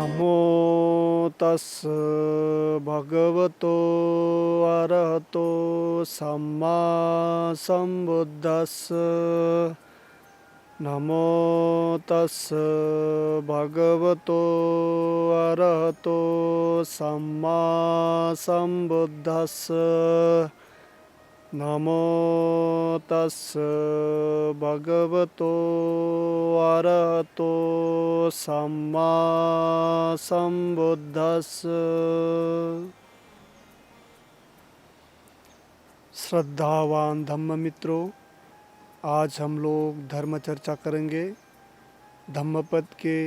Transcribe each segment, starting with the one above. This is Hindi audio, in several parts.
नमो तस् भगवतो अरहतो सम्मा सम्बुद्धस्स। नमो तस् भगवतो अरहतो सम्मा सम्बुद्धस्स। नमो तस् भगवतो अरहतो सम्मा सम्बुद्धस्स। श्रद्धावान धम्म मित्रों, आज हम लोग धर्म चर्चा करेंगे धम्मपद के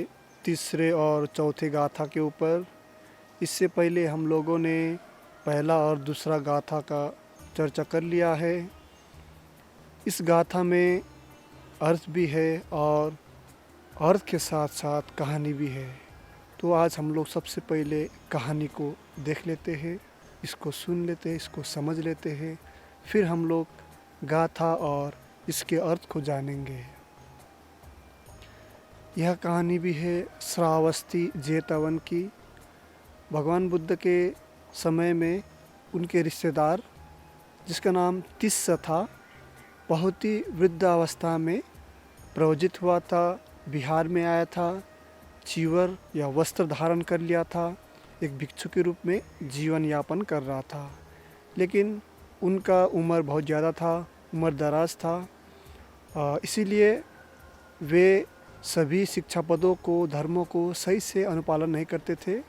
तीसरे और चौथे गाथा के ऊपर। इससे पहले हम लोगों ने पहला और दूसरा गाथा का चर्चा कर लिया है। इस गाथा में अर्थ भी है और अर्थ के साथ साथ कहानी भी है। तो आज हम लोग सबसे पहले कहानी को देख लेते हैं, इसको सुन लेते हैं, इसको समझ लेते हैं, फिर हम लोग गाथा और इसके अर्थ को जानेंगे। यह कहानी भी है श्रावस्ती जेतवन की। भगवान बुद्ध के समय में उनके रिश्तेदार, जिसका नाम तिस्स था, बहुत ही वृद्ध अवस्था में प्रवजित हुआ था, बिहार में आया था, चीवर या वस्त्र धारण कर लिया था, एक भिक्षु के रूप में जीवन यापन कर रहा था। लेकिन उनका उम्र बहुत ज़्यादा था, उम्र दराज था, इसीलिए वे सभी शिक्षा पदों को, धर्मों को सही से अनुपालन नहीं करते थे।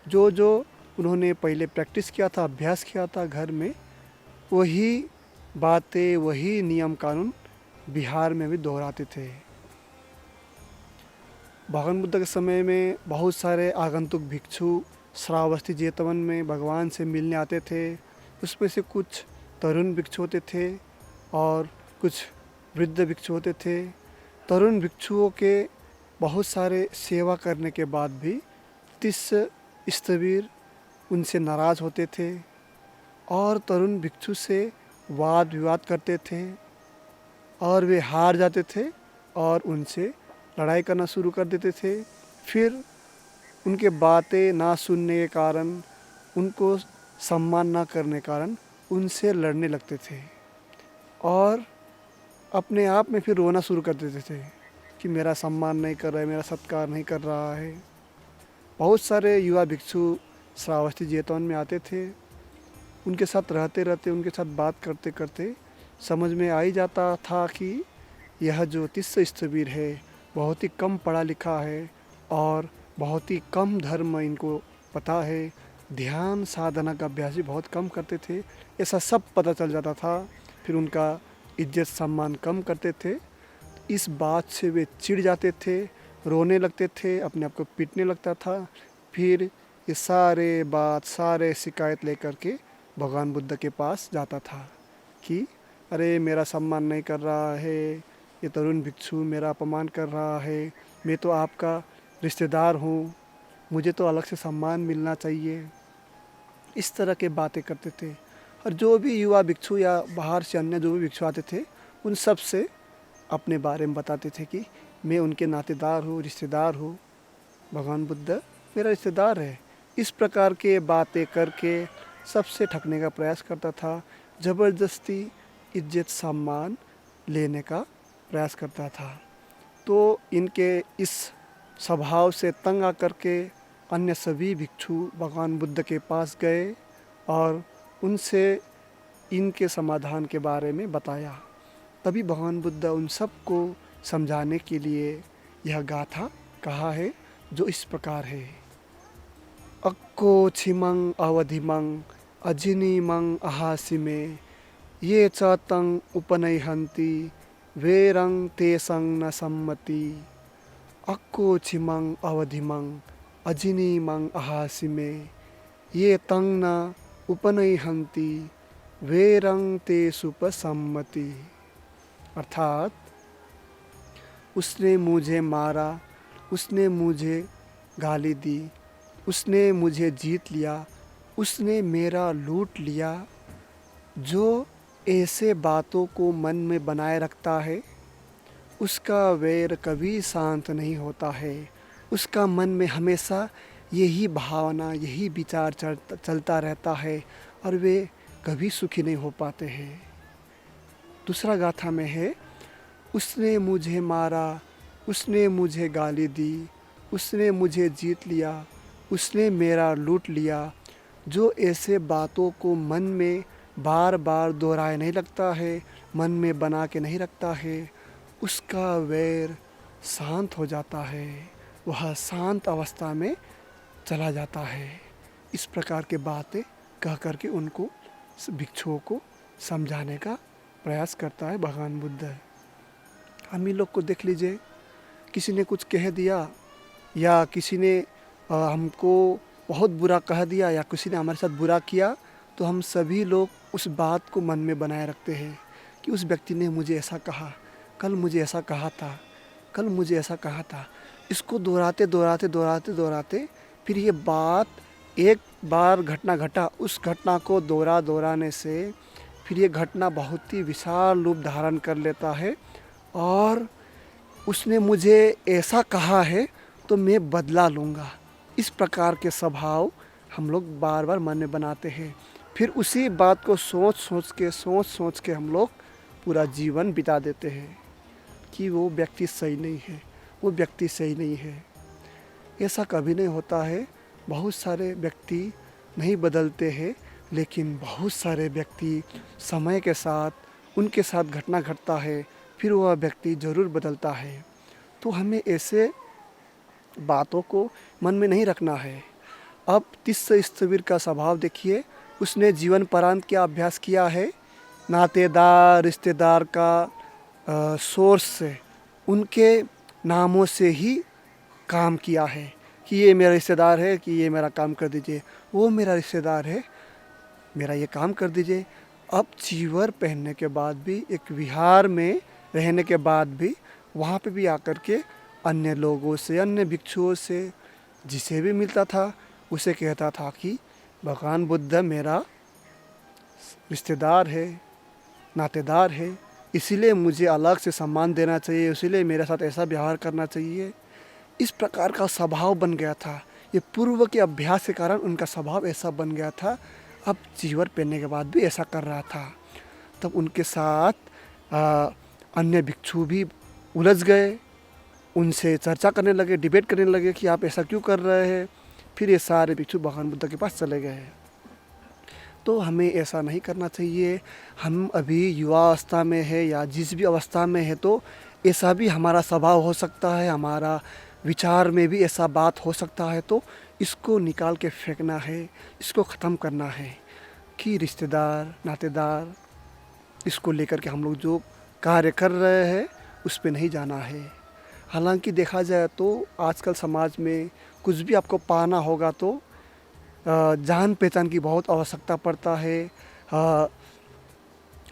जो उन्होंने पहले प्रैक्टिस किया था, अभ्यास किया था घर में, वही बातें, वही नियम कानून बिहार में भी दोहराते थे। भगवान बुद्ध के समय में बहुत सारे आगंतुक भिक्षु श्रावस्ती जेतवन में भगवान से मिलने आते थे। उसमें से कुछ तरुण भिक्षु होते थे और कुछ वृद्ध भिक्षु होते थे। तरुण भिक्षुओं के बहुत सारे सेवा करने के बाद भी तिस्स स्थविर उनसे नाराज़ होते थे और तरुण भिक्षु से वाद विवाद करते थे और वे हार जाते थे और उनसे लड़ाई करना शुरू कर देते थे। फिर उनके बातें ना सुनने के कारण, उनको सम्मान ना करने के कारण उनसे लड़ने लगते थे और अपने आप में फिर रोना शुरू कर देते थे कि मेरा सम्मान नहीं कर रहा है, मेरा सत्कार नहीं कर रहा है। बहुत सारे युवा भिक्षु श्रावस्ती जेतवन में आते थे। उनके साथ रहते रहते, उनके साथ बात करते करते समझ में आ ही जाता था कि यह जो तिस्स स्थविर है बहुत ही कम पढ़ा लिखा है और बहुत ही कम धर्म इनको पता है, ध्यान साधना का अभ्यास भी बहुत कम करते थे। ऐसा सब पता चल जाता था। फिर उनका इज्जत सम्मान कम करते थे। इस बात से वे चिढ़ जाते थे, रोने लगते थे, अपने आप को पीटने लगता था। फिर ये सारे शिकायत लेकर के भगवान बुद्ध के पास जाता था कि अरे मेरा सम्मान नहीं कर रहा है, ये तरुण भिक्षु मेरा अपमान कर रहा है, मैं तो आपका रिश्तेदार हूँ, मुझे तो अलग से सम्मान मिलना चाहिए। इस तरह के बातें करते थे। और जो भी युवा भिक्षु या बाहर से अन्य जो भी भिक्षु आते थे, उन सब से अपने बारे में बताते थे कि मैं उनके नातेदार हूँ, रिश्तेदार हूँ, भगवान बुद्ध मेरा रिश्तेदार है। इस प्रकार के बातें करके सबसे ठगने का प्रयास करता था, ज़बरदस्ती इज्जत सम्मान लेने का प्रयास करता था। तो इनके इस स्वभाव से तंग आकर के अन्य सभी भिक्षु भगवान बुद्ध के पास गए और उनसे इनके समाधान के बारे में बताया। तभी भगवान बुद्ध उन सब को समझाने के लिए यह गाथा कहा है, जो इस प्रकार है। अक्को छिमंग अवधिमंग अजिनीमंग अहासिमे ये च तंग उपनयहन्ति वेरंग तेसंग न सम्मति। अक्को छिमंग अवधिमंग अजिनीमंग अहासिमे ये तंग न उपनयहन्ति वेरंग तेसुपसम्मति। अर्थात उसने मुझे मारा, उसने मुझे गाली दी, उसने मुझे जीत लिया, उसने मेरा लूट लिया। जो ऐसे बातों को मन में बनाए रखता है, उसका वैर कभी शांत नहीं होता है। उसका मन में हमेशा यही भावना, यही विचार चलता रहता है और वे कभी सुखी नहीं हो पाते हैं। दूसरा गाथा में है, उसने मुझे मारा, उसने मुझे गाली दी, उसने मुझे जीत लिया, उसने मेरा लूट लिया। जो ऐसे बातों को मन में बार बार दोहराए नहीं लगता है, मन में बना के नहीं रखता है, उसका वैर शांत हो जाता है, वह शांत अवस्था में चला जाता है। इस प्रकार के बातें कह करके उनको भिक्षुओं को समझाने का प्रयास करता है भगवान बुद्ध। हम ही लोग को देख लीजिए, किसी ने कुछ कह दिया या किसी ने हमको बहुत बुरा कह दिया या किसी ने हमारे साथ बुरा किया, तो हम सभी लोग उस बात को मन में बनाए रखते हैं कि उस व्यक्ति ने मुझे ऐसा कहा, कल मुझे ऐसा कहा था, कल मुझे ऐसा कहा था। इसको दोहराते दोहराते दोहराते दोहराते फिर ये बात एक बार घटना घटा, उस घटना को दोहराने से फिर ये घटना बहुत ही विशाल रूप धारण कर लेता है और उसने मुझे ऐसा कहा है तो मैं बदला लूँगा। इस प्रकार के स्वभाव हम लोग बार बार मन में बनाते हैं। फिर उसी बात को सोच सोच के हम लोग पूरा जीवन बिता देते हैं कि वो व्यक्ति सही नहीं है, वो व्यक्ति सही नहीं है। ऐसा कभी नहीं होता है। बहुत सारे व्यक्ति नहीं बदलते हैं, लेकिन बहुत सारे व्यक्ति समय के साथ उनके साथ घटना घटता है, फिर वह व्यक्ति ज़रूर बदलता है। तो हमें ऐसे बातों को मन में नहीं रखना है। अब तिस्स स्थविर का स्वभाव देखिए, उसने जीवन पर्यंत क्या अभ्यास किया है, नातेदार रिश्तेदार का सोर्स से, उनके नामों से ही काम किया है कि ये मेरा रिश्तेदार है कि ये मेरा काम कर दीजिए, वो मेरा रिश्तेदार है मेरा ये काम कर दीजिए। अब चीवर पहनने के बाद भी, एक विहार में रहने के बाद भी, वहाँ पे भी आकर के अन्य लोगों से, अन्य भिक्षुओं से, जिसे भी मिलता था उसे कहता था कि भगवान बुद्ध मेरा रिश्तेदार है, नातेदार है, इसीलिए मुझे अलग से सम्मान देना चाहिए, इसीलिए मेरे साथ ऐसा व्यवहार करना चाहिए। इस प्रकार का स्वभाव बन गया था। ये पूर्व के अभ्यास के कारण उनका स्वभाव ऐसा बन गया था। अब चीवर पहनने के बाद भी ऐसा कर रहा था। तब उनके साथ अन्य भिक्षु भी उलझ गए, उनसे चर्चा करने लगे, डिबेट करने लगे कि आप ऐसा क्यों कर रहे हैं। फिर ये सारे भिक्षु भगवान बुद्ध के पास चले गए। तो हमें ऐसा नहीं करना चाहिए। हम अभी युवा अवस्था में है या जिस भी अवस्था में है, तो ऐसा भी हमारा स्वभाव हो सकता है, हमारा विचार में भी ऐसा बात हो सकता है। तो इसको निकाल के फेंकना है, इसको ख़त्म करना है कि रिश्तेदार, नातेदार, इसको लेकर के हम लोग जो कार्य कर रहे हैं उस पे नहीं जाना है। हालांकि देखा जाए तो आजकल समाज में कुछ भी आपको पाना होगा तो जान पहचान की बहुत आवश्यकता पड़ता है,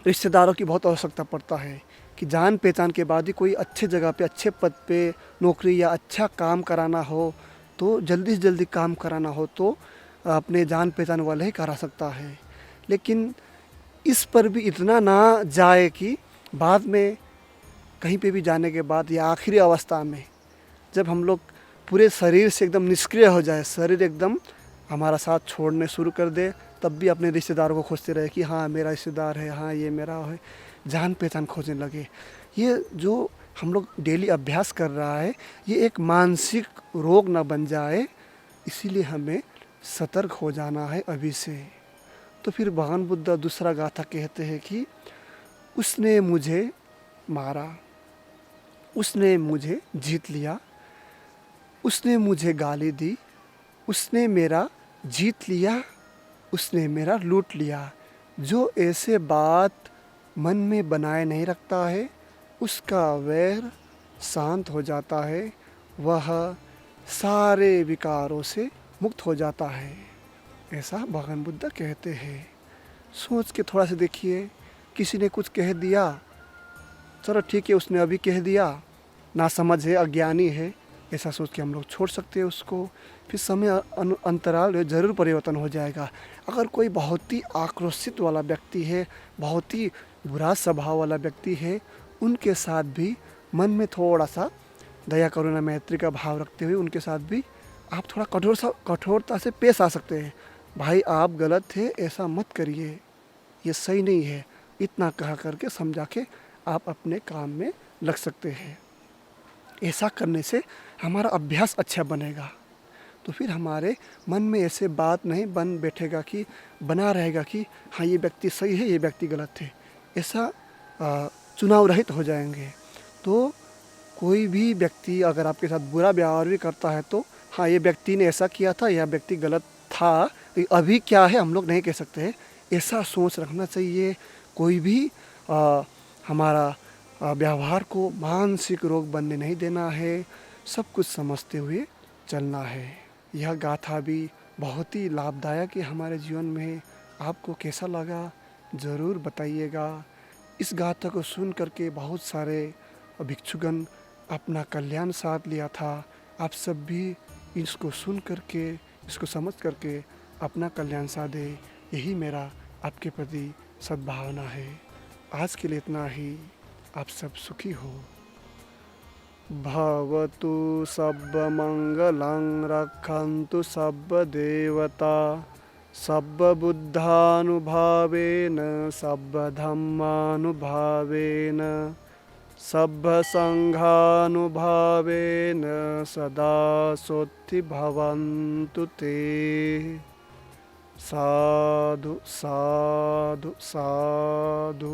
रिश्तेदारों की बहुत आवश्यकता पड़ता है कि जान पहचान के बाद ही कोई अच्छे जगह पे, अच्छे पद पे नौकरी या अच्छा काम कराना हो, तो जल्दी से जल्दी काम कराना हो तो अपने जान पहचान वाले ही करा सकता है। लेकिन इस पर भी इतना ना जाए कि बाद में कहीं पे भी जाने के बाद या आखिरी अवस्था में जब हम लोग पूरे शरीर से एकदम निष्क्रिय हो जाए, शरीर एकदम हमारा साथ छोड़ने शुरू कर दे, तब भी अपने रिश्तेदारों को खोजते रहे कि हाँ मेरा रिश्तेदार है, हाँ ये मेरा है, जान पहचान खोजने लगे। ये जो हम लोग डेली अभ्यास कर रहा है, ये एक मानसिक रोग ना बन जाए, इसीलिए हमें सतर्क हो जाना है अभी से। तो फिर भगवान बुद्ध दूसरा गाथा कहते हैं कि उसने मुझे मारा, उसने मुझे जीत लिया, उसने मुझे गाली दी, उसने मेरा जीत लिया, उसने मेरा लूट लिया। जो ऐसे बात मन में बनाए नहीं रखता है, उसका वैर शांत हो जाता है, वह सारे विकारों से मुक्त हो जाता है। ऐसा भगवान बुद्ध कहते हैं। सोच के थोड़ा सा देखिए, किसी ने कुछ कह दिया, चलो ठीक है उसने अभी कह दिया, ना समझ है, अज्ञानी है, ऐसा सोच के हम लोग छोड़ सकते हैं उसको। फिर समय अंतराल ज़रूर परिवर्तन हो जाएगा। अगर कोई बहुत ही आक्रोशित वाला व्यक्ति है, बहुत ही बुरा स्वभाव वाला व्यक्ति है, उनके साथ भी मन में थोड़ा सा दया करुणा मैत्री का भाव रखते हुए उनके साथ भी आप थोड़ा कठोरता से पेश आ सकते हैं। भाई आप गलत थे, ऐसा मत करिए, ये सही नहीं है, इतना कहा करके समझा के आप अपने काम में लग सकते हैं। ऐसा करने से हमारा अभ्यास अच्छा बनेगा, तो फिर हमारे मन में ऐसे बात नहीं बना रहेगा कि हाँ ये व्यक्ति सही है, ये व्यक्ति गलत है। ऐसा चुनाव रहित हो जाएंगे। तो कोई भी व्यक्ति अगर आपके साथ बुरा व्यवहार भी करता है तो हाँ ये व्यक्ति ने ऐसा किया था, यह व्यक्ति गलत था, तो अभी क्या है हम लोग नहीं कह सकते हैं। ऐसा सोच रखना चाहिए। कोई भी हमारा व्यवहार को मानसिक रोग बनने नहीं देना है, सब कुछ समझते हुए चलना है। यह गाथा भी बहुत ही लाभदायक है हमारे जीवन में। आपको कैसा लगा ज़रूर बताइएगा। इस गाथा को सुन करके बहुत सारे भिक्षुगण अपना कल्याण साध लिया था। आप सब भी इसको सुन करके, इसको समझ करके अपना कल्याण साधे, यही मेरा आपके प्रति सद्भावना है। आज के लिए इतना ही। आप सब सुखी हो। भवतु सर्वमङ्गलं, रक्षन्तु सर्वदेवता, सर्वबुद्धानुभावेन सर्वधर्मानुभावेन सर्वसङ्घानुभावेन सदा सोत्थि भवन्तु ते। साधु साधु साधु।